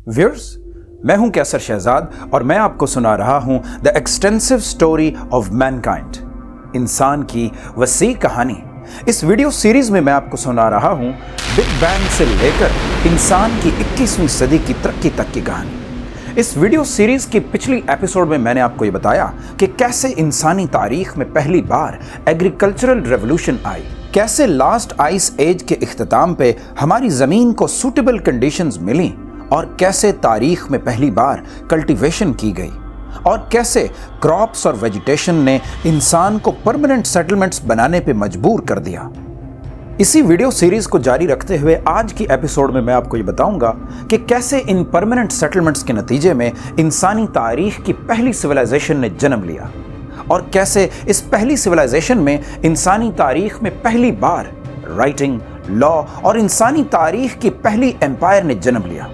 Viewers, मैं हूं कैसर शहजाद और मैं आपको सुना रहा हूं the extensive story of Mankind, इंसान की वसी कहानी। इस वीडियो सीरीज में मैं आपको सुना रहा हूं बिग बैंग से लेकर इंसान की 21वीं सदी की तरक्की तक की कहानी। इस वीडियो सीरीज की पिछली एपिसोड में मैंने आपको ये बताया कि कैसे इंसानी तारीख में पहली बार एग्रीकल्चरल रेवोल्यूशन आई, कैसे लास्ट आइस एज के इख्तिताम पे हमारी जमीन को सूटेबल कंडीशंस मिली और कैसे तारीख में पहली बार कल्टीवेशन की गई और कैसे क्रॉप्स और वेजिटेशन ने इंसान को परमानेंट सेटलमेंट्स बनाने पे मजबूर कर दिया। इसी वीडियो सीरीज को जारी रखते हुए आज की एपिसोड में मैं आपको ये बताऊंगा कि कैसे इन परमानेंट सेटलमेंट्स के नतीजे में इंसानी तारीख की पहली सिविलाइजेशन ने जन्म लिया और कैसे इस पहली सिविलाइजेशन में इंसानी तारीख में पहली बार राइटिंग, लॉ और इंसानी तारीख की पहली एम्पायर ने जन्म लिया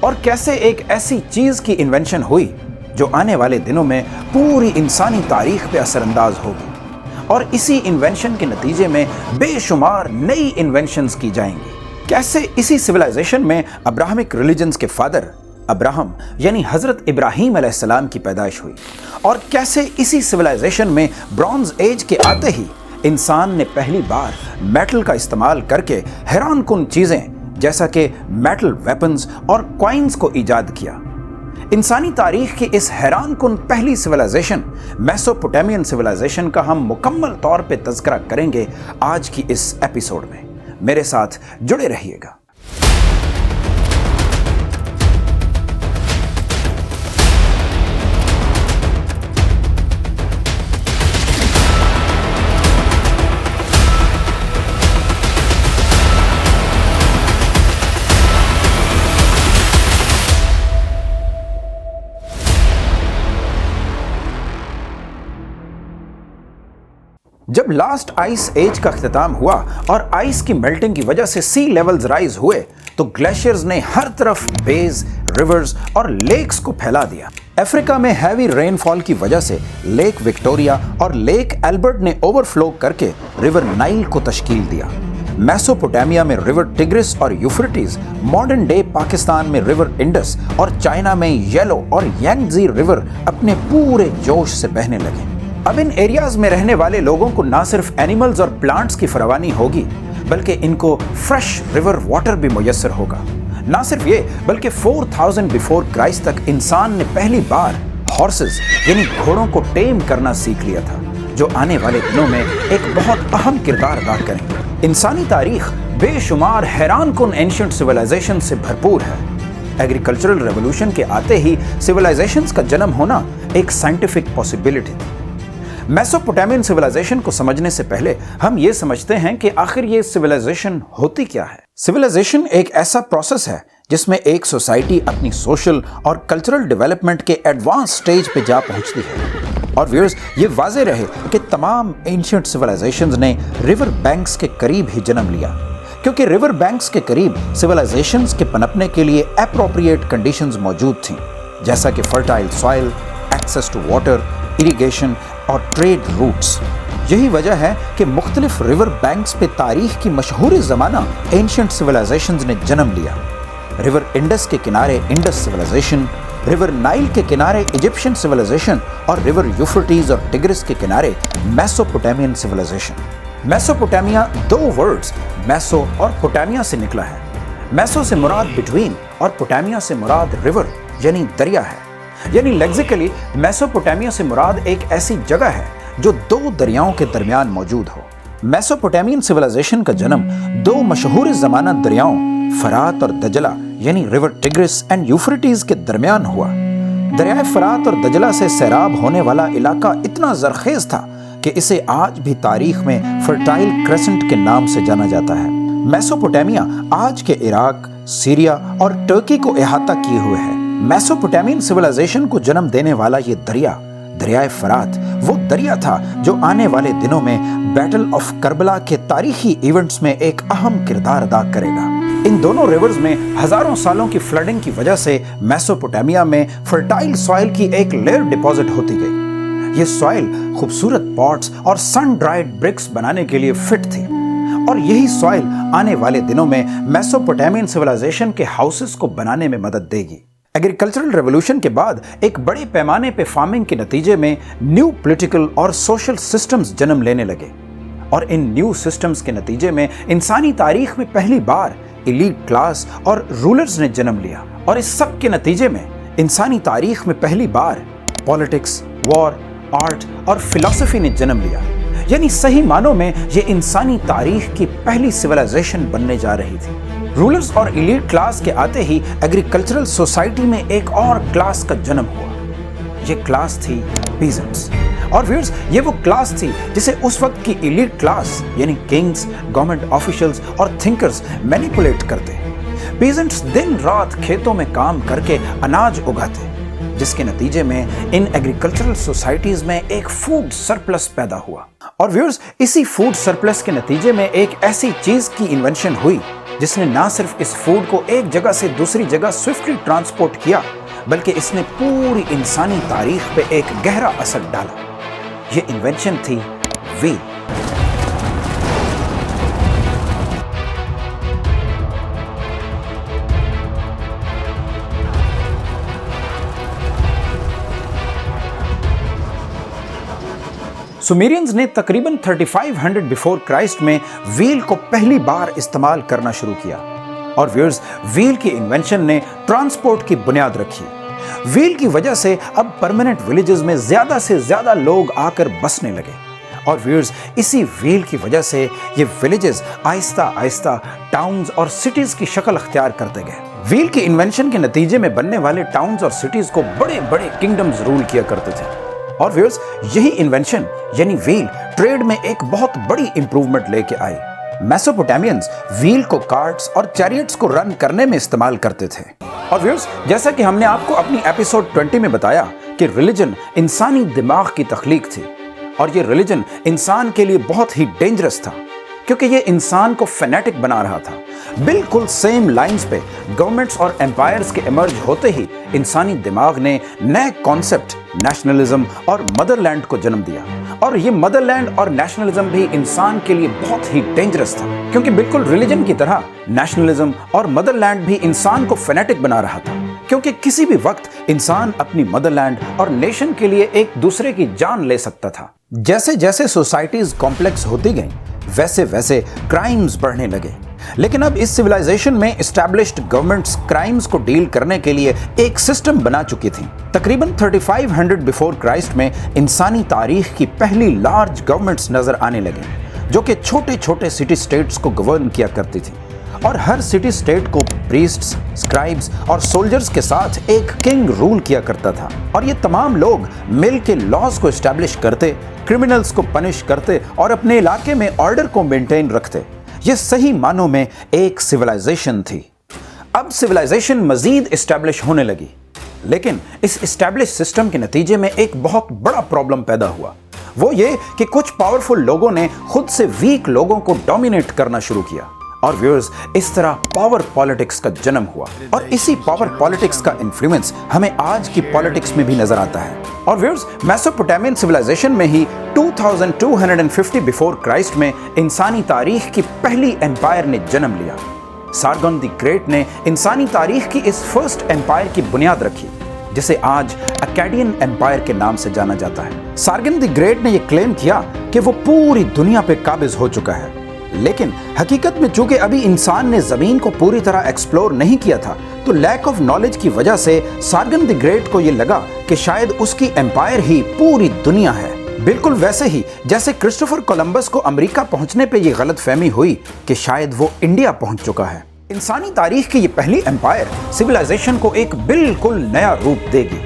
और कैसे एक ऐसी चीज की इन्वेंशन हुई जो आने वाले दिनों में पूरी इंसानी तारीख पे असरअंदाज होगी और इसी इन्वेंशन के नतीजे में बेशुमार नई इन्वेंशंस की जाएंगी। कैसे इसी सिविलाइजेशन में अब्राहमिक रिलीजन्स के फादर अब्राहम यानी हजरत इब्राहीम अलैहिस्सलाम की पैदाइश हुई और कैसे इसी सिविलाइजेशन में ब्रॉन्ज एज के आते ही इंसान ने पहली बार मेटल का इस्तेमाल करके हैरानकुन चीजें जैसा कि मेटल वेपन्स और कॉइन्स को इजाद किया। इंसानी तारीख की इस हैरानकुन पहली सिविलाइजेशन मेसोपोटामियन सिविलाइजेशन का हम मुकम्मल तौर पे तज़किरा करेंगे आज की इस एपिसोड में। मेरे साथ जुड़े रहिएगा। जब लास्ट आइस एज का इख्तिताम हुआ और आइस की मेल्टिंग की वजह से सी लेवल्स राइज हुए तो ग्लेशियर्स ने हर तरफ बेज, रिवर्स और लेक्स को फैला दिया। अफ्रीका में हैवी रेनफॉल की वजह से लेक विक्टोरिया और लेक एल्बर्ट ने ओवरफ्लो करके रिवर नाइल को तश्कील दिया। मेसोपोटामिया में रिवर टिग्रिस और यूफ्रेटिस, मॉडर्न डे पाकिस्तान में रिवर इंडस और चाइना में येलो और यांगजी रिवर अपने पूरे जोश से बहने लगे। अब इन एरियाज में रहने वाले लोगों को ना सिर्फ एनिमल्स और प्लांट्स की फरावानी होगी बल्कि इनको फ्रेश रिवर वाटर भी मुयस्सर होगा। ना सिर्फ ये बल्कि 4000 बिफोर क्राइस्ट तक इंसान ने पहली बार हॉर्सेस यानी घोड़ों को टेम करना सीख लिया था जो आने वाले दिनों में एक बहुत अहम किरदार अदा करेंगे। इंसानी तारीख बेशुमार हैरानकुन एंशिएंट सिविलाइजेशन से भरपूर है। एग्रीकल्चरल रेवोल्यूशन के आते ही सिविलाइजेशंस का जन्म होना एक साइंटिफिक पॉसिबिलिटी थी। मेसोपोटामियन सिविलाइजेशन को समझने से पहले हम ये समझते हैं कि आखिर ये सिविलाइजेशन होती क्या है। सिविलाइजेशन एक ऐसा प्रोसेस है जिसमें एक सोसाइटी अपनी सोशल और कल्चरल डेवलपमेंट के एडवांस स्टेज पे जा पहुंचती है। और व्यूअर्स, ये वाज़ेह रहे कि तमाम एंशिएंट सिविलाइजेशंस ने रिवर बैंक्स के करीब ही जन्म लिया क्योंकि रिवर बैंक्स के करीब सिविलाइजेशंस के पनपने के लिए एप्रोप्रिएट कंडीशंस मौजूद थीं, जैसा कि fertile soil, access to water, irrigation और ट्रेड रूट्स। यही वजह है कि मुख्तलिफ रिवर बैंक्स पे तारीख की मशहूर ज़माना एंशिएंट सिविलाइजेशंस ने जन्म लिया। रिवर इंडस के किनारे इंडस सिविलाइजेशन, रिवर नाइल के किनारे इजिप्शियन सिविलाइजेशन और रिवर यूफ्रेटिस और टिग्रिस के किनारे मेसोपोटामियन सिविलाइजेशन। मेसोपोटामिया दो वर्ड्स मेसो और पोटामिया से निकला है। मेसो से मुराद बिटवीन और पोटामिया से मुराद रिवर यानी दरिया है। यानी लेक्सिकली मेसोपोटामिया से मुराद एक ऐसी जगह है जो दो दरियाओं के दरमियान मौजूद हो। मेसोपोटामियन सिविलाइजेशन का जन्म दो मशहूर ज़माना दरियाओं फरात और दजला यानी रिवर टिग्रिस एंड यूफ्रेटिस के दरमियान हुआ। दरियाए फरात और दजला से सैराब होने वाला इलाका इतना जरखेज था कि इसे आज भी तारीख में फर्टाइल क्रेसेंट के नाम से जाना जाता है। मेसोपोटामिया आज के इराक, सीरिया और टर्की को अहाता किए हुए है। मेसोपोटामियन सिविलाइजेशन को जन्म देने वाला ये दरियाए फरात वो दरिया था जो आने वाले दिनों में बैटल ऑफ करबला के तारीखी इवेंट्स में एक अहम किरदार अदा करेगा। इन दोनों रिवर्स में हजारों सालों की फ्लडिंग की वजह से मेसोपोटामिया में फर्टाइल सॉइल की एक लेयर डिपॉजिट होती गई। ये सॉइल खूबसूरत पॉट्स और सन ड्राइड ब्रिक्स बनाने के लिए फिट थी और यही सॉइल आने वाले दिनों में मेसोपोटामियन सिविलाइजेशन के हाउसेस को बनाने में मदद देगी। एग्रीकल्चरल रेवोल्यूशन के बाद एक बड़े पैमाने पे फार्मिंग के नतीजे में न्यू पॉलिटिकल और सोशल सिस्टम्स जन्म लेने लगे, और इन न्यू सिस्टम्स के नतीजे में इंसानी तारीख में पहली बार एलीट क्लास और रूलर्स ने जन्म लिया, और इस सब के नतीजे में इंसानी तारीख में पहली बार पॉलिटिक्स, वॉर, आर्ट और फिलॉसफी ने जन्म लिया। यानी सही मानों में ये इंसानी तारीख की पहली सिविलाइजेशन बनने जा रही थी। रूलर्स और एलीट क्लास के आते ही एग्रीकल्चरल सोसाइटी में एक और क्लास का जन्म हुआ। ये क्लास थी पीजेंट्स। और व्यूअर्स, ये वो क्लास थी जिसे उस वक्त की एलीट क्लास यानी किंग्स, गवर्नमेंट ऑफिशियल्स और थिंकर्स मैनिपुलेट करते। पीजेंट्स दिन रात खेतों में काम करके अनाज उगाते, जिसके नतीजे में इन एग्रीकल्चरल सोसाइटीज में एक फूड सरप्लस पैदा हुआ। और व्यूअर्स, इसी फूड सरप्लस के नतीजे में एक ऐसी चीज की इन्वेंशन हुई जिसने ना सिर्फ इस फूड को एक जगह से दूसरी जगह स्विफ्टली ट्रांसपोर्ट किया, बल्कि इसने पूरी इंसानी तारीख पे एक गहरा असर डाला। ये इन्वेंशन थी व्हील। सुमेरियंस ने तकरीबन 3500 बिफोर क्राइस्ट में व्हील को पहली बार इस्तेमाल करना शुरू किया, और व्यूअर्स, व्हील की इन्वेंशन ने ट्रांसपोर्ट की बुनियाद रखी। व्हील की वजह से अब परमानेंट विलेजेस में ज्यादा से ज्यादा लोग आकर बसने लगे, और व्यूअर्स, इसी व्हील की वजह से ये विलेजेस आहिस्ता आहिस्ता टाउन्स और सिटीज की शक्ल अख्तियार करते गए। व्हील की इन्वेंशन के नतीजे में बनने वाले टाउन्स और सिटीज को बड़े बड़े किंगडम्स रूल किया करते थे। और व्यूअर्स, यही इन्वेंशन यानी व्हील ट्रेड में एक बहुत बड़ी इंप्रूवमेंट लेके आई। मेसोपोटामियंस व्हील को कार्ट्स और चैरियट्स को रन करने में इस्तेमाल करते थे। और व्यूअर्स, जैसा कि हमने आपको अपनी एपिसोड 20 में बताया कि रिलीजन इंसानी दिमाग की तख्लीक थी, और ये रिलीजन इंसान के लिए बहुत ही डेंजरस था, क्योंकि ये इंसान को फैनेटिक बना रहा था। बिल्कुल सेम लाइंस पे गवर्नमेंट्स और एम्पायर्स के इमर्ज होते ही इंसानी दिमाग ने नए कॉन्सेप्ट नेशनलिज्म और मदरलैंड को जन्म दिया, और ये मदरलैंड और नेशनलिज्म भी इंसान के लिए बहुत ही डेंजरस था, क्योंकि बिल्कुल रिलीजन की तरह नेशनलिज्म और मदरलैंड भी इंसान को फैनेटिक बना रहा था, क्योंकि किसी भी वक्त इंसान अपनी मदरलैंड और नेशन के लिए एक दूसरे की जान ले सकता था। जैसे जैसे सोसाइटीज कॉम्प्लेक्स होती गईं, वैसे वैसे क्राइम्स बढ़ने लगे। लेकिन अब इस सिविलाइजेशन में एस्टैब्लिश्ड गवर्नमेंट्स क्राइम्स को डील करने के लिए एक सिस्टम बना चुकी थी। तकरीबन 3500 बिफोर क्राइस्ट में इंसानी तारीख की पहली लार्ज गवर्नमेंट्स नजर आने लगे, जो कि छोटे छोटे सिटी स्टेट्स को गवर्न किया करती थी, और हर सिटी स्टेट को प्रीस्ट्स, स्क्राइब्स और सोल्जर्स के साथ एक किंग रूल किया करता था, और ये तमाम लोग मिल के लॉज को एस्टैब्लिश करते, क्रिमिनल्स को पनिश करते और अपने इलाके में ऑर्डर को मेंटेन रखते। ये सही मानों में एक सिविलाइजेशन थी। अब सिविलाइजेशन मजीद एस्टैब्लिश होने लगी, लेकिन इस एस्टैब्लिश सिस्टम के नतीजे में एक बहुत बड़ा प्रॉब्लम पैदा हुआ। वो ये कि कुछ पावरफुल लोगों ने खुद से वीक लोगों को डोमिनेट करना शुरू किया, और व्यूअर्स, इस तरह पावर पॉलिटिक्स का जन्म हुआ, और इसी पावर पॉलिटिक्स का इन्फ्लुएंस हमें आज की पॉलिटिक्स में भी नजर आता है। और व्यूअर्स, मेसोपोटामियन सिविलाइजेशन में ही 2250 बिफोर क्राइस्ट में इंसानी तारीख की पहली एम्पायर ने जन्म लिया। सार्गन द ग्रेट ने इंसानी तारीख की इस फर्स्ट एम्पायर की बुनियाद रखी, जिसे आज अकाडियन एम्पायर के नाम से जाना जाता है। सार्गन द ग्रेट ने यह क्लेम किया कि वो पूरी दुनिया पे काबिज हो चुका है, लेकिन हकीकत में चूंकि अभी इंसान ने जमीन को पूरी तरह एक्सप्लोर नहीं किया था, तो लैक ऑफ नॉलेज की वजह से सार्गन द ग्रेट को यह लगा कि शायद उसकी एम्पायर ही पूरी दुनिया है। बिल्कुल वैसे ही जैसे क्रिस्टोफर कोलंबस को अमेरिका पहुंचने पे यह गलतफहमी हुई कि शायद वो इंडिया पहुंच चुका है। इंसानी तारीख की ये पहली एम्पायर सिविलाइजेशन को एक बिल्कुल नया रूप देगी।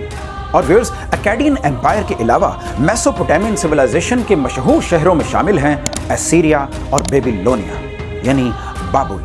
और व्यूअर्स, अकाडियन एम्पायर के अलावा मेसोपोटामियन सिविलाइजेशन के मशहूर शहरों में शामिल हैं असीरिया और बेबीलोनिया यानी बाबुल।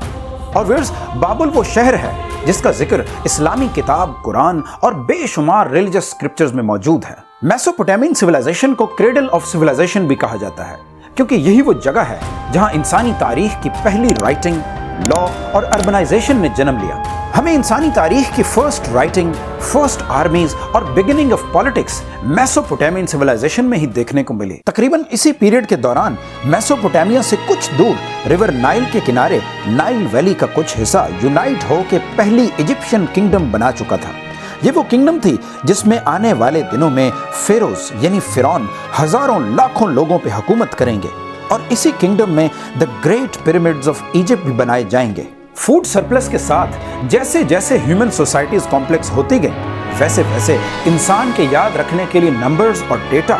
और व्यूअर्स, बाबुल वो शहर है जिसका जिक्र इस्लामी किताब कुरान और बेशुमार रिलीजियस स्क्रिप्चर्स में मौजूद है। मेसोपोटामियन सिविलाइजेशन को क्रेडल ऑफ सिविलाइजेशन भी कहा जाता है, क्योंकि यही वो जगह है जहां इंसानी तारीख की पहली राइटिंग, लॉ और अर्बनाइजेशन ने जन्म लिया। हमें इंसानी तारीख की फर्स्ट राइटिंग, फर्स्ट आर्मीज और beginning of politics Mesopotamian civilisation में ही देखने को मिली। तकरीबन इसी पीरियड के दौरान मेसोपोटामिया से कुछ दूर रिवर नाइल के किनारे नाइल वैली का कुछ हिस्सा यूनाइट होकर पहली इजिप्शियन किंगडम बना चुका था। ये वो किंगडम थी जिसमें आने वाले दिनों में फेरोज यानी फिरौन हजारों लाखों लोगों पे हुकूमत करेंगे और इसी किंगडम में the great pyramids of Egypt भी बनाए जाएंगे। फूड सरप्लस के साथ जैसे जैसे ह्यूमन सोसाइटीज कॉम्प्लेक्स होती गई, वैसे वैसे इंसान के याद रखने के लिए नंबर्स और डेटा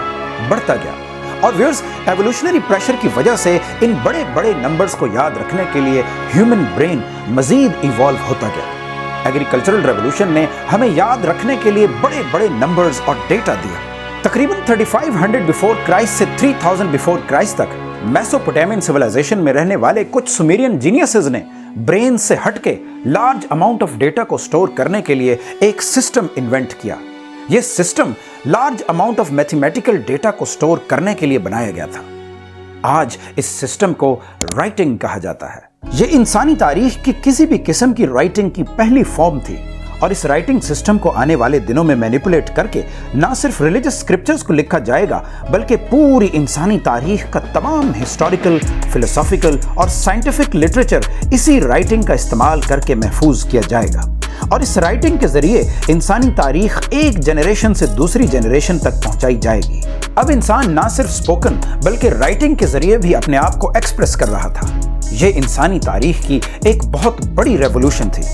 बढ़ता गया। और व्यूअर्स, एवोल्यूशनरी प्रेशर की वजह से इन बड़े बड़े नंबर्स को याद रखने के लिए ह्यूमन ब्रेन मजीद इवॉल्व होता गया। एग्रीकल्चरल रेवोल्यूशन ने हमें याद रखने के लिए बड़े बड़े नंबर्स और डेटा दिया। तकरीबन 3500 बिफोर क्राइस्ट से 3000 बिफोर क्राइस्ट तक मेसोपोटामियन सिविलाइजेशन में रहने वाले कुछ सुमेरियन जीनियसेस ने ब्रेन से हटके लार्ज अमाउंट ऑफ डेटा को स्टोर करने के लिए एक सिस्टम इन्वेंट किया। यह system large amount of mathematical data को स्टोर करने के लिए बनाया गया था। आज इस सिस्टम को राइटिंग कहा जाता है। यह इंसानी तारीख की किसी भी किस्म की राइटिंग की पहली फॉर्म थी और इस राइटिंग सिस्टम को आने वाले दिनों में मैनिपुलेट करके ना सिर्फ रिलीजियस स्क्रिप्चर्स को लिखा जाएगा बल्कि पूरी इंसानी तारीख का तमाम हिस्टोरिकल, फिलोसॉफिकल और साइंटिफिक लिटरेचर इसी राइटिंग का इस्तेमाल करके महफूज किया जाएगा। और इस राइटिंग के जरिए इंसानी तारीख एक जनरेशन से दूसरी जनरेशन तक पहुंचाई जाएगी। अब इंसान ना सिर्फ स्पोकन बल्कि राइटिंग के जरिए भी अपने आप को एक्सप्रेस कर रहा था। यह इंसानी तारीख की एक बहुत बड़ी रेवोल्यूशन थी।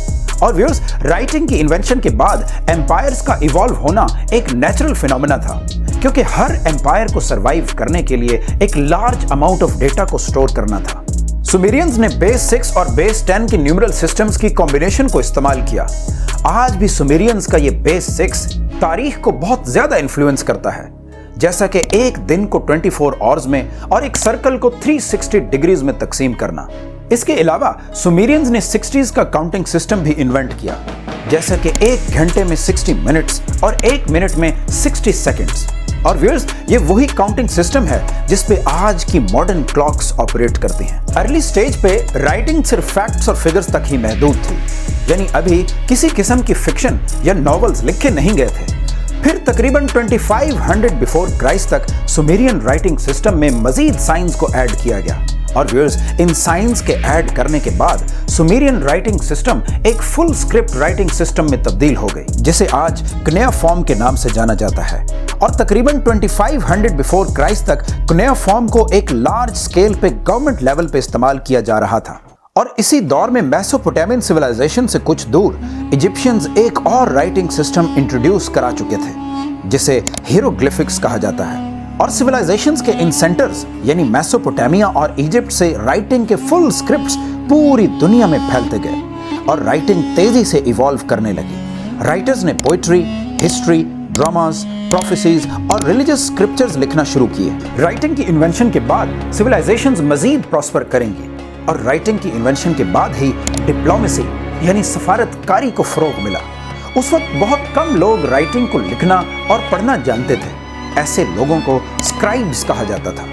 और व्यूअर्स, राइटिंग की इन्वेंशन के बाद एम्पायर्स का इवॉल्व होना एक नेचुरल फिनोमेना था, क्योंकि हर एम्पायर को सरवाइव करने के लिए एक लार्ज अमाउंट ऑफ डेटा को स्टोर करना था। सुमेरियंस ने बेस 6 और बेस 10 की न्यूमरल सिस्टम्स की कॉम्बिनेशन को इस्तेमाल किया। आज भी सुमेरियंस का ये बेस 6 तारीख को बहुत ज्यादा इन्फ्लुएंस करता है, जैसा कि एक दिन को 24 आवर्स में और एक सर्कल को 360 डिग्रीज में तकसीम करना। इसके अलावा सुमेरियंस ने 60s का काउंटिंग सिस्टम भी इन्वेंट किया, जैसा कि एक घंटे में 60 मिनट्स और एक मिनट में 60 सेकंड्स। और व्यूअर्स, ये वही काउंटिंग सिस्टम है जिस पे आज की मॉडर्न क्लॉक्स ऑपरेट करती हैं। अर्ली स्टेज पे राइटिंग सिर्फ फैक्ट्स और फिगर्स तक ही महदूद थी, यानी अभी किसी किस्म की फिक्शन या नॉवेल्स लिखे नहीं गए थे। फिर तकरीबन 2500 बिफोर क्राइस्ट तक सुमेरियन राइटिंग सिस्टम में मजीद साइंस को ऐड किया गया। और व्यूअर्स, इन साइंस के ऐड करने के बाद सुमेरियन राइटिंग सिस्टम एक फुल स्क्रिप्ट राइटिंग सिस्टम में तब्दील हो गई, जिसे आज कुनेइफॉर्म के नाम से जाना जाता है। और तकरीबन 2500 बिफोर क्राइस्ट तक कुनेइफॉर्म को एक लार्ज स्केल पे गवर्नमेंट लेवल पे इस्तेमाल किया जा रहा था। और इसी दौर में मेसोपोटामियन सिविलाइजेशन से कुछ दूर इजिप्शियंस एक और राइटिंग सिस्टम इंट्रोड्यूस करा चुके थे, जिसे हिरोग्लिफिक्स कहा जाता है। और सिविलाइजेशंस के इन सेंटर्स यानी मेसोपोटामिया और इजिप्ट से राइटिंग के फुल स्क्रिप्ट्स पूरी दुनिया में फैलते गए और राइटिंग तेजी से इवॉल्व करने लगी। राइटर्स ने पोइट्री, हिस्ट्री, ड्रामास, प्रोफेसीज और रिलीजियस स्क्रिप्चर्स लिखना शुरू किए। राइटिंग की इन्वेंशन के बाद सिविलाइजेशंस मजीद प्रॉस्पर करेंगी और राइटिंग की इन्वेंशन के बाद ही डिप्लोमेसी यानी सफारतकारी को फरोग मिला। उस वक्त बहुत कम लोग राइटिंग को लिखना और पढ़ना जानते थे। ऐसे लोगों को स्क्राइब्स कहा जाता था।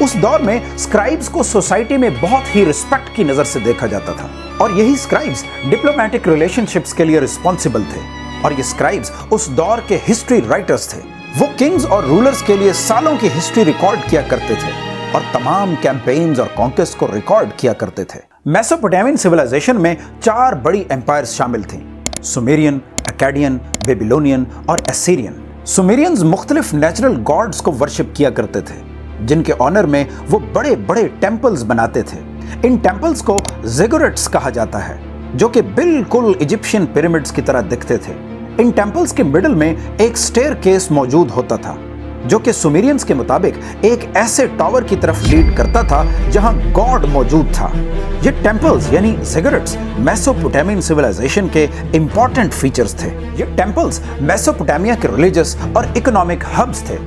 उस दौर में स्क्राइब्स को सोसाइटी में बहुत ही रिस्पेक्ट की नजर से देखा जाता था और यही स्क्राइब्स डिप्लोमेटिक रिलेशनशिप्स के लिए रिस्पॉन्सिबल थे। और ये स्क्राइब्स उस दौर के हिस्ट्री राइटर्स थे। वो किंग्स और रूलर्स के लिए सालों की हिस्ट्री रिकॉर्ड किया करते थे और तमाम कैंपेन्स और कॉन्क्वेस्ट को रिकॉर्ड किया करते थे। मेसोपोटामियन सिविलाइजेशन में 4 बड़ी एम्पायर्स शामिल थीं: सुमेरियन, अकाडियन, बेबीलोनियन और एसीरियन। सुमेरियंस मुख्तलिफ नेचुरल गॉड्स को वर्शिप किया करते थे, जिनके ऑनर में वो बड़े बड़े टेम्पल्स बनाते थे। इन टेम्पल्स को ज़िगुरट्स कहा जाता है, जो कि बिल्कुल इजिप्शियन पिरामिड्स की तरह दिखते थे। इन टेम्पल्स के मिडल में एक स्टेयरकेस मौजूद होता था, जो कि सुमेरियंस के मुताबिक एक ऐसे टावर की तरफ लीड करता था जहां गॉड मौजूद था। ये टेम्पल्स यानी ज़िगुरट्स मेसोपोटामियन सिविलाइजेशन के इंपॉर्टेंट फीचर्स थे। ये टेम्पल्स मेसोपोटामिया के रिलीजियस और इकोनॉमिक हब्स थे।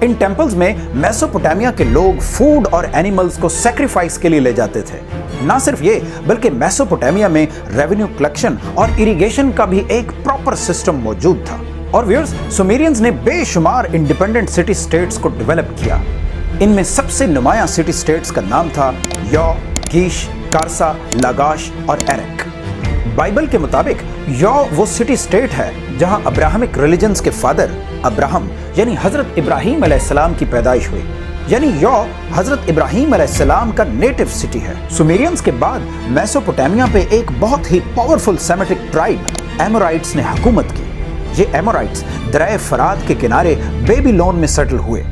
इन टेम्पल्स में मेसोपोटामिया के लोग फूड और एनिमल्स को सैक्रिफाइस के लिए ले जाते थे। ना सिर्फ ये, बल्कि मेसोपोटामिया में रेवेन्यू कलेक्शन और इरिगेशन का भी एक प्रॉपर सिस्टम मौजूद था। और व्यूअर्स, सुमेरियंस ने बेशुमार इंडिपेंडेंट सिटी स्टेट्स को डेवलप किया। इनमें सबसे नुमाया सिटी स्टेट्स का नाम था यौ, कीश, कारसा, लागाश और एरेक। बाइबल के मुताबिक यौ वो सिटी स्टेट है जहां अब्राहमिक रिलीजन्स के फादर अब्राहम यानी हजरत इब्राहीम अलैहिस्सलाम की पैदाइश हुई। यानी यौ हजरत इब्राहीम अलैहिस्सलाम का नेटिव सिटी है। सुमेरियंस के बाद मेसोपोटामिया पे एक बहुत ही पावरफुल सेमेटिक ट्राइब एमोराइट्स ने हुकूमत की। ये एमोराइट्स दरिया फरात के किनारे बेबीलोन में सेटल हुए।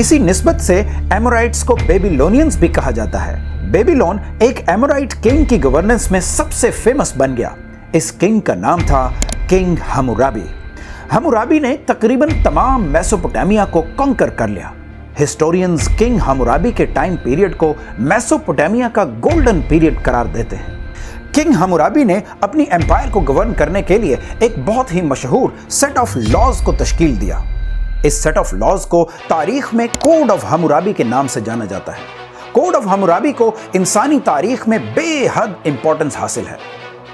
इसी निस्बत से एमोराइट्स को बेबीलोनियंस भी कहा जाता है। बेबीलोन एक एमोराइट किंग की गवर्नेंस में सबसे फेमस बन गया। इस किंग का नाम था किंग हम्मुराबी। हम्मुराबी ने तकरीबन तमाम मेसोपोटामिया को कॉन्कर कर लिया। हिस्टोरियंस किंग हम्मुराबी के टाइम पीरियड को मेसोपोटामिया का गोल्डन पीरियड करार देते हैं। किंग हम्मुराबी ने अपनी एम्पायर को गवर्न करने के लिए एक बहुत ही मशहूर सेट ऑफ लॉज को तश्कील दिया। इस सेट ऑफ लॉज को तारीख में कोड ऑफ हम्मुराबी के नाम से जाना जाता है। कोड ऑफ हम्मुराबी को इंसानी तारीख में बेहद इंपॉर्टेंस हासिल है,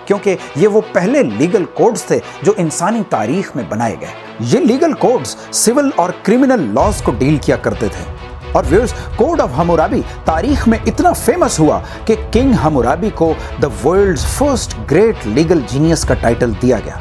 क्योंकि ये वो पहले लीगल कोड्स थे जो इंसानी तारीख में बनाए गए। ये लीगल कोड्स सिविल और क्रिमिनल लॉज को डील किया करते थे। और व्यूअर्स, कोड ऑफ हम्मुराबी तारीख में इतना फेमस हुआ कि किंग हम्मुराबी को the world's first great legal genius का टाइटल दिया गया।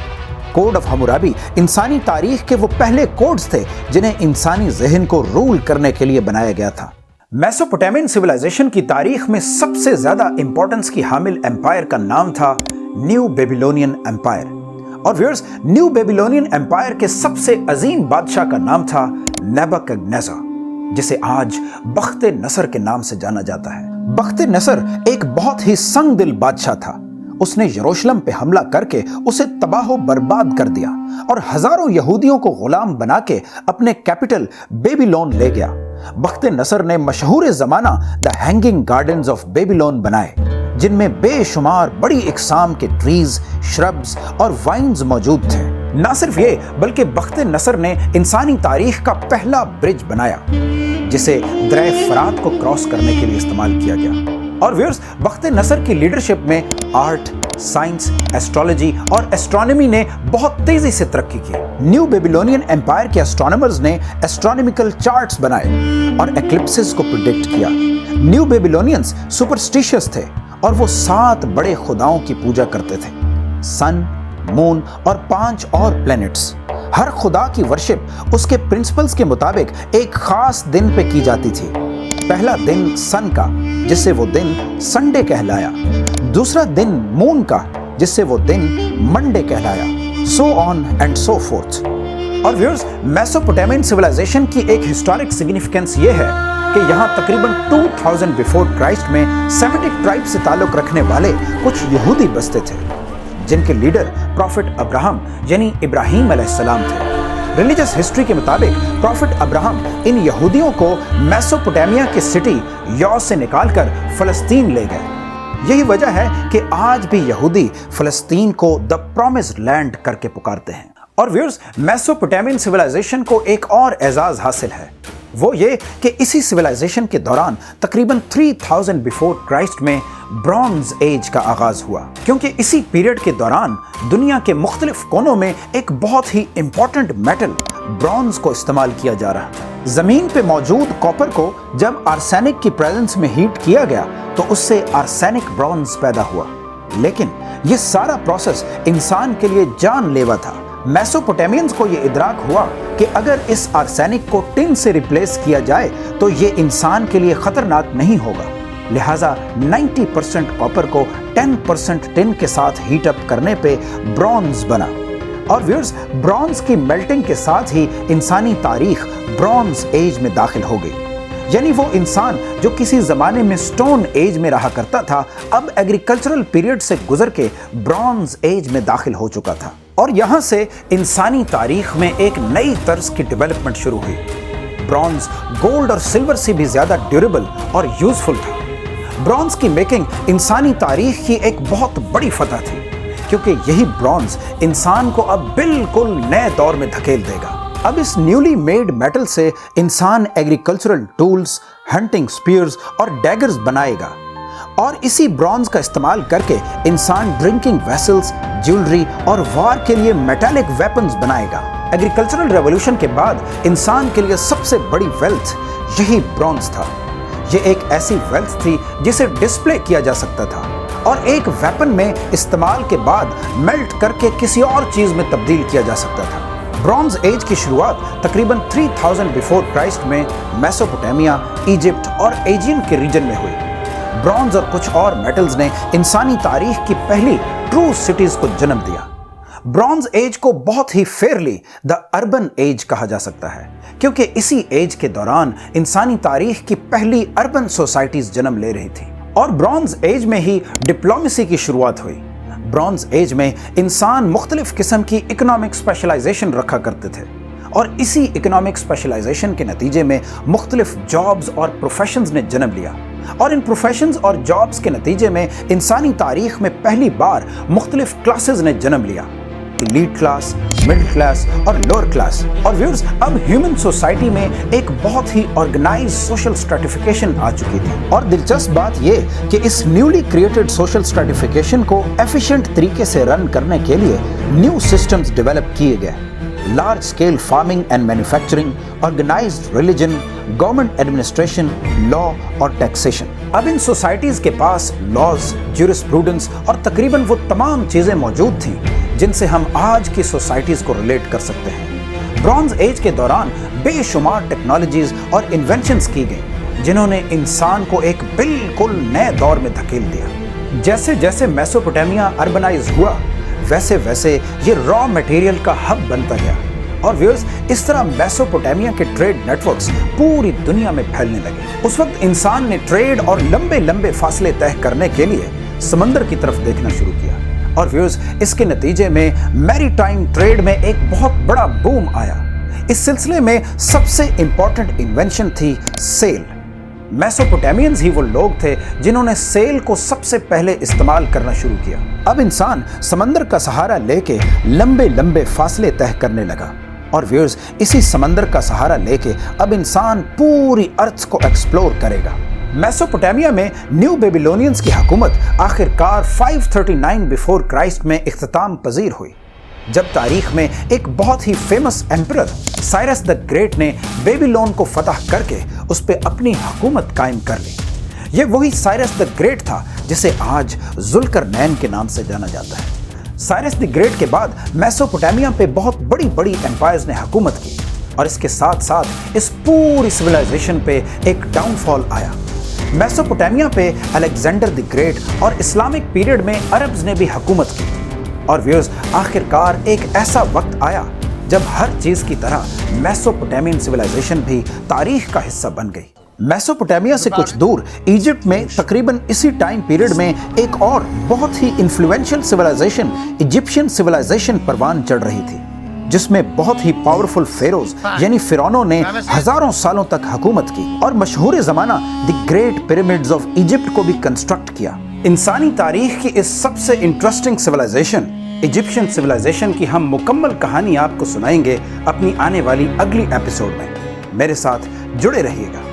कोड ऑफ हम्मुराबी इंसानी तारीख के वो पहले कोड्स थे जिन्हें इंसानी ज़हन को रूल करने के लिए बनाया गया था। मेसोपोटामियन सिविलाइजेशन की तारीख में सबसे ज्यादा इंपॉर्टेंस की हामिल एम्पायर का नाम था न्यू बेबीलोनियन एम्पायर। और व्यूअर्स, न्यू बेबीलोनियन एम्पायर के सबसे अजीम बादशाह का नाम था नेबुकदनेस्सर, जिसे आज बख्ते नसर के नाम से जाना जाता है। बख्ते नसर एक बहुत ही संगदिल बादशाह था। उसने यरूशलेम पे हमला करके उसे तबाह बर्बाद कर दिया और हजारों यहूदियों को गुलाम बना के अपने कैपिटल बेबीलोन ले गया। बख्ते नसर ने मशहूर जमाना the hanging gardens of Babylon बनाए, जिनमें बेशुमार बड़ी इकसाम के ट्रीज, श्रब्स और वाइन्स मौजूद थे। न सिर्फ ये, बल्कि बख्ते नसर ने इंसानी तारीख का पहला ब्रिज बनाया, जिसे दरिया फरात को क्रॉस करने के लिए इस्तेमाल किया गया। और व्यूअर्स, बख्ते नसर की लीडरशिप में आर्ट, साइंस, एस्ट्रोलॉजी और एस्ट्रोनॉमी ने बहुत तेजी से तरक्की की। न्यू बेबीलोनियन एम्पायर के एस्ट्रोनॉमर्स ने एस्ट्रोनॉमिकल चार्ट्स बनाए और एक्लिप्सेस को प्रिडिक्ट किया। न्यू बेबीलोनियंस सुपरस्टिशियस थे और वो 7 बड़े खुदाओं की पूजा करते थे, सन, मून और 5 और प्लैनेट्स। हर खुदा की वर्शिप उसके प्रिंसिपल्स के मुताबिक एक खास दिन पे की जाती थी। पहला दिन सन का, जिससे वो दिन संडे कहलाया। दूसरा दिन मून का, जिससे वो दिन मंडे कहलाया। So on and so fourth. और व्यूअर्स, मेसोपोटामियन सिविलाइजेशन की एक हिस्टोरिक सिग्निफिकेंस ये है कि यहाँ तकरीबन 2000 बिफोर क्राइस्ट में सेमेटिक ट्राइब से ताल्लुक रखने वाले कुछ यहूदी बसते थे, जिनके लीडर प्रॉफिट अब्राहम यानी इब्राहीम अलैहिस्सलाम थे। रिलीजियस हिस्ट्री के मुताबिक प्रॉफिट अब्राहम इन यहूदियों को मेसोपोटामिया की सिटी यौ से निकालकर फलस्तीन ले गए। यही वजह है कि आज भी यहूदी फलस्तीन को द प्रॉमिस्ड लैंड करके पुकारते हैं। और व्यूअर्स, मेसोपोटामियन सिविलाइजेशन को एक और एजाज हासिल है। वो ये कि इसी सिविलाइजेशन के दौरान तकरीबन 3000 बिफोर क्राइस्ट में ब्रॉन्ज एज का आगाज हुआ, क्योंकि इसी पीरियड के दौरान दुनिया के मुख्तलिफ कोनों में एक बहुत ही इंपॉर्टेंट मेटल ब्रॉन्ज को इस्तेमाल किया जा रहा था। जमीन पे मौजूद कॉपर को जब आर्सेनिक की प्रेजेंस में हीट किया गया तो उससे आर्सेनिक ब्रॉन्ज पैदा हुआ। लेकिन ये सारा प्रोसेस इंसान के लिए जानलेवा था। मेसोपोटामियंस को ये इदराक हुआ कि अगर इस आर्सेनिक को टिन से रिप्लेस किया जाए तो ये इंसान के लिए खतरनाक नहीं होगा। लिहाजा 90% कॉपर को 10% टिन के साथ हीट अप करने पे ब्रॉन्ज बना। और व्यूअर्स, ब्रॉन्ज की मेल्टिंग के साथ ही इंसानी तारीख ब्रॉन्ज एज में दाखिल हो गई। यानी वो इंसान जो किसी जमाने में स्टोन एज में रहा करता था, अब एग्रीकल्चरल पीरियड से गुजर के ब्रॉन्ज एज में दाखिल हो चुका था। और यहाँ से इंसानी तारीख में एक नई तर्ज की डेवलपमेंट शुरू हुई। ब्रॉन्ज गोल्ड और सिल्वर से भी ज्यादा ड्यूरेबल और यूजफुल था। ब्रॉन्ज की मेकिंग इंसानी तारीख की एक बहुत बड़ी फतह थी, क्योंकि यही ब्रॉन्ज इंसान को अब बिल्कुल नए दौर में धकेल देगा। अब इस न्यूली मेड मेटल से इंसान एग्रीकल्चरल टूल्स, हंटिंग स्पीयर्स और डैगर्स बनाएगा, और इसी ब्रॉन्ज का इस्तेमाल करके इंसान ड्रिंकिंग वेसल्स, ज्वेलरी और वार के लिए मेटालिक वेपन्स बनाएगा। एग्रीकल्चरल रेवोल्यूशन के बाद इंसान के लिए सबसे बड़ी वेल्थ यही ब्रॉन्ज था। ये एक ऐसी वेल्थ थी जिसे डिस्प्ले किया जा सकता था اور ایک ویپن میں استعمال کے بعد میلٹ کر کے کسی اور چیز میں تبدیل کیا جا سکتا تھا۔ برونز ایج کی شروعات تقریباً 3000 بیفور کرائسٹ میں میسوپوٹیمیا، ایجپٹ اور ایجین کے ریجن میں ہوئی۔ برونز اور کچھ اور میٹلز نے انسانی تاریخ کی پہلی ٹرو سٹیز کو جنم دیا۔ برونز ایج کو بہت ہی فیئرلی دا اربن ایج کہا جا سکتا ہے، کیونکہ اسی ایج کے دوران انسانی تاریخ کی پہلی اربن سوسائٹیز جنم لے رہی تھی، اور برونز ایج میں ہی ڈپلومیسی کی شروعات ہوئی۔ برونز ایج میں انسان مختلف قسم کی اکنامک اسپیشلائزیشن رکھا کرتے تھے، اور اسی اکنامک اسپیشلائزیشن کے نتیجے میں مختلف جابز اور پروفیشنز نے جنم لیا، اور ان پروفیشنز اور جابز کے نتیجے میں انسانی تاریخ میں پہلی بار مختلف کلاسز نے جنم لیا، ایلیٹ کلاس، مڈل کلاس اور لوور کلاس۔ اور ویورز، اب ہیومن سوسائٹی میں ایک بہت ہی آرگنائز سوشل اسٹریٹیفیکیشن آ چکی تھی، اور دلچسپ بات یہ کہ اس نیولی کریٹڈ سوشل اسٹریٹیفیکیشن کو ایفیشینٹ طریقے سے رن کرنے کے لیے نیو سسٹمز ڈیولپ کیے گئے۔ Large scale farming and manufacturing, organised religion, government administration, law اور ٹیکسیشن۔ اب ان سوسائٹیز کے پاس لاز، جورسپروڈنس اور تقریباً وہ تمام چیزیں موجود تھیں جن سے ہم آج کی سوسائٹیز کو ریلیٹ کر سکتے ہیں۔ برونز ایج کے دوران بے شمار ٹیکنالوجیز اور انوینشنز کی گئیں جنہوں نے انسان کو ایک بالکل نئے دور میں دھکیل دیا۔ جیسے جیسے میسوپوٹیمیا اربنائز ہوا، ویسے ویسے یہ را میٹیریل کا ہب بنتا گیا، اور ویورز، اس طرح میسوپوٹیمیا کے ٹریڈ نیٹ ورکس پوری دنیا میں پھیلنے لگے۔ اس وقت انسان نے ٹریڈ اور لمبے لمبے فاصلے طے کرنے کے لیے سمندر کی طرف دیکھنا شروع کیا، اور ویورز، اس کے نتیجے میں میری ٹائم ٹریڈ میں ایک بہت بڑا بوم آیا۔ اس سلسلے میں سب سے امپورٹنٹ انوینشن تھی سیل۔ میسوپوٹیمینز ہی وہ لوگ تھے جنہوں نے سیل کو سب سے پہلے استعمال کرنا شروع کیا۔ اب انسان سمندر کا سہارا لے کے لمبے لمبے فاصلے طے کرنے لگا، اور ویورز، اسی سمندر کا سہارا لے کے اب انسان پوری ارتھ کو ایکسپلور کرے گا۔ میسوپوٹیمیا میں نیو بیبیلونینز کی حکومت آخر کار 539 بیفور کرائسٹ میں اختتام پذیر ہوئی، جب تاریخ میں ایک بہت ہی famous emperor Cyrus the Great نے بیبیلون کو فتح کر کے اس پہ اپنی حکومت قائم کر لی۔ یہ وہی سائرس دا گریٹ تھا جسے آج ذوالقرنین کے نام سے جانا جاتا ہے۔ سائرس دی گریٹ کے بعد میسوپوٹیمیا پہ بہت بڑی بڑی ایمپائرز نے حکومت کی، اور اس کے ساتھ ساتھ اس پوری سویلائزیشن پہ ایک ڈاؤن فال آیا۔ میسوپوٹیمیا پہ الیگزینڈر دی گریٹ اور اسلامک پیریڈ میں عربز نے بھی حکومت کی، اور ویورز، آخر کار ایک ایسا وقت آیا جب ہر چیز کی طرح میسوپوٹیمین سویلائزیشن بھی تاریخ کا حصہ بن گئی۔ میسوپوٹیمیا سے کچھ دور ایجپٹ میں تقریباً اسی ٹائم پیریڈ میں ایک اور بہت ہی انفلوئنشل سویلائزیشن ایجپشین سویلائزیشن پروان چڑھ رہی تھی، جس میں بہت ہی پاورفل فیروز یعنی فرعونوں نے ہزاروں سالوں تک حکومت کی، اور مشہور زمانہ the great pyramids of Egypt کو بھی کنسٹرکٹ کیا۔ انسانی تاریخ کی اس سب سے انٹرسٹنگ سویلائزیشن ایجپشین سویلائزیشن کی ہم مکمل کہانی آپ کو سنائیں گے اپنی آنے والی اگلی ایپیسوڈ میں۔ میرے ساتھ جڑے رہیے گا۔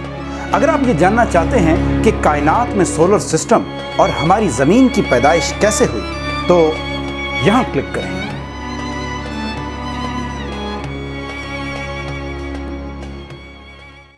اگر آپ یہ جاننا چاہتے ہیں کہ کائنات میں سولر سسٹم اور ہماری زمین کی پیدائش کیسے ہوئی، تو یہاں کلک کریں۔